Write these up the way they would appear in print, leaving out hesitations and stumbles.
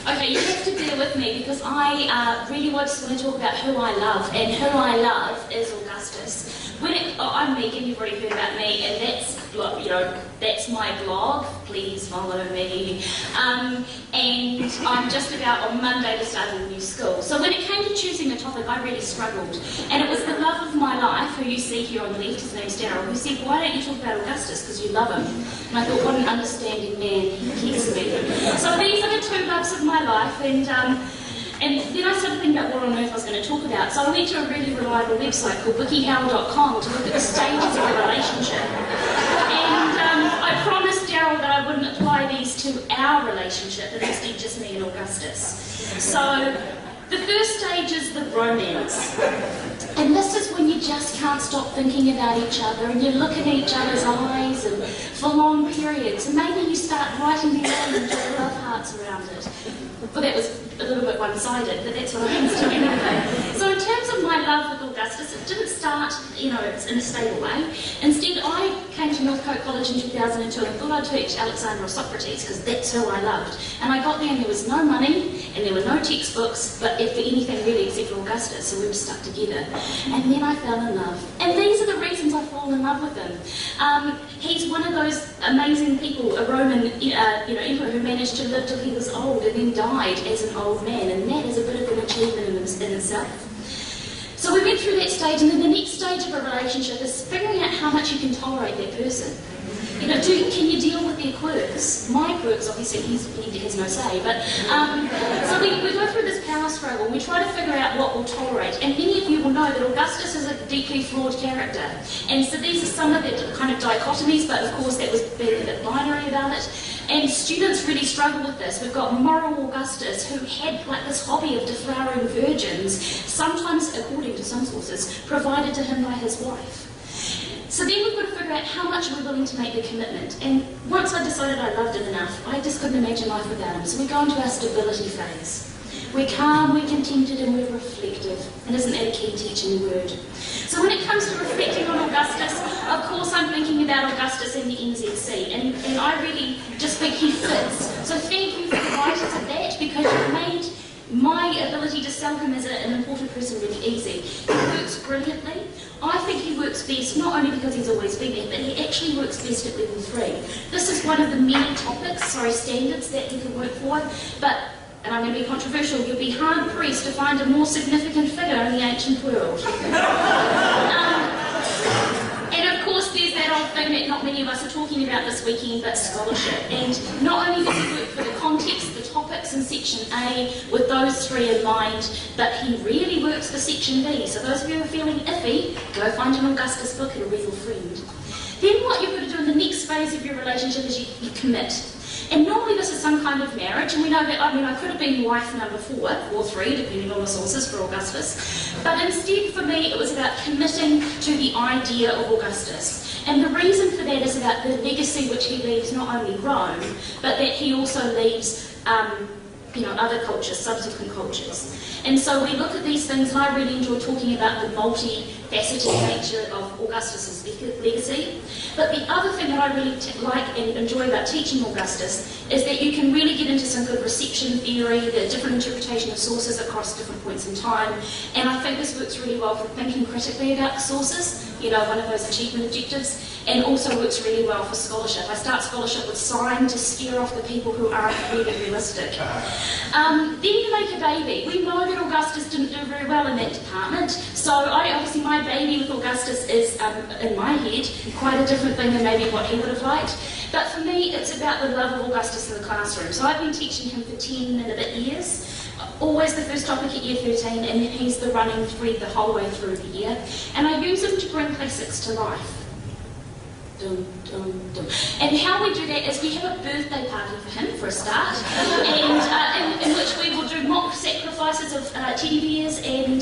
Okay, you have to bear with me because I really just want to talk about who I love, and who I love is Augustus. I'm Megan, you've already heard about me, and that's, that's my blog. Please follow me. And I'm just about on Monday to start a new school. So when it came to choosing a topic, I really struggled. And it was the love of my life, who you see here on the left, his name's Daryl, who said, why don't you talk about Augustus, because you love him. And I thought, what an understanding man, he gets me. So these are the two loves of my life, and then I started thinking about what on earth I was going to talk about. So I went to a really reliable website called wikihowell.com to look at the stages of a relationship. And I promised Daryl that I wouldn't apply these to our relationship, but instead just me and Augustus. So the first stage is the romance. And this is when you just can't stop thinking about each other, and you look in each other's eyes and for long periods, and maybe you start writing down and draw love hearts around it. Well, that was a little bit one-sided, but that's what happens to anyway. So in terms of my love with Augustus, it didn't start, in a stable way. Instead, I came to Northcote College in 2002 and thought I'd teach Alexander or Socrates, because that's who I loved. And I got there and there was no money, and there were no textbooks, but if for anything really except for Augustus, so we were stuck together. And then I fell in love. And these are the reasons I fall in love with him. He's one of those amazing people, a Roman emperor who managed to live till he was old and then died as an old man, and that is a bit of an achievement in itself. So we went through that stage, and then the next stage of a relationship is figuring out how much you can tolerate that person. Can you deal with their quirks? My quirks, obviously, he has no say, but so we go through this power struggle, and we try to figure out what we'll tolerate. And many of you will know that Augustus is a deeply flawed character. And so these are some of the kind of dichotomies, but of course that was being a bit binary about it. And students really struggle with this. We've got moral Augustus, who had this hobby of deflowering virgins, sometimes, according to some sources, provided to him by his wife. So then we've got to figure out how much we're willing to make the commitment. And once I decided I loved him enough, I just couldn't imagine life without him. So we go into our stability phase. We're calm, we're contented, and we're reflective. And isn't that a key teaching word? So when it comes to reflecting on Augustus, of course I'm thinking about Augustus in the NZC, and I really just think he fits. So thank you for the writers of that, because you've made my ability to sell him as an important person really easy. He works brilliantly. I think he works best, not only because he's always been there, but he actually works best at level 3. This is one of the many standards that he can work for, but, and I'm going to be controversial, you'll be hard-pressed to find a more significant figure in the ancient world. And of course there's that old thing that not many of us are talking about this weekend, but scholarship. And not only does he work for the context, the topics in Section A with those 3 in mind, but he really works for Section B. So those of you who are feeling iffy, go find an Augustus book and a real friend. Then what you've got to do in the next phase of your relationship is you commit. And normally this is some kind of marriage, and we know that, I could have been wife number 4 or 3, depending on the sources for Augustus. But instead for me it was about committing to the idea of Augustus. And the reason for that is about the legacy which he leaves not only Rome, but that he also leaves other cultures, subsequent cultures. And so we look at these things, and I really enjoy talking about the multi-faceted nature of Augustus's legacy. But the other thing that I really like and enjoy about teaching Augustus is that you can really get into some good reception theory, the different interpretation of sources across different points in time. And I think this works really well for thinking critically about the sources, one of those achievement objectives, and also works really well for scholarship. I start scholarship with sign to scare off the people who aren't really realistic. Then you make a baby. We know that Augustus didn't do very well in that department, so obviously my baby with Augustus is, in my head, quite a different thing than maybe what he would have liked. But for me, it's about the love of Augustus in the classroom. So I've been teaching him for 10 and a bit years. Always the first topic at year 13, and then he's the running thread the whole way through the year. And I use him to bring classics to life. Dum, dum, dum. And how we do that is we have a birthday party for him, for a start, and in which we will do mock sacrifices of teddy bears, and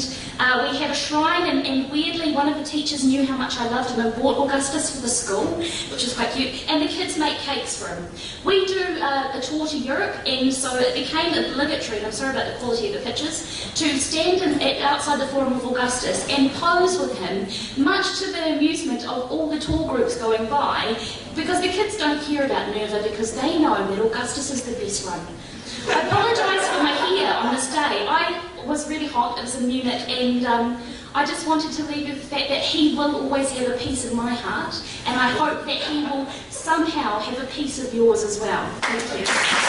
we have a shrine, and weirdly one of the teachers knew how much I loved him and bought Augustus for the school, which is quite cute, and the kids make cakes for him. We do a tour to Europe, and so it became obligatory, and I'm sorry about the quality of the pictures, to stand outside the Forum of Augustus and pose with him, much to the amusement of all the tour groups going by, because the kids don't care about Nerva because they know that Augustus is the best one. I apologise for was really hot. It was in Munich, and I just wanted to leave you with the fact that he will always have a piece of my heart, and I hope that he will somehow have a piece of yours as well. Thank you.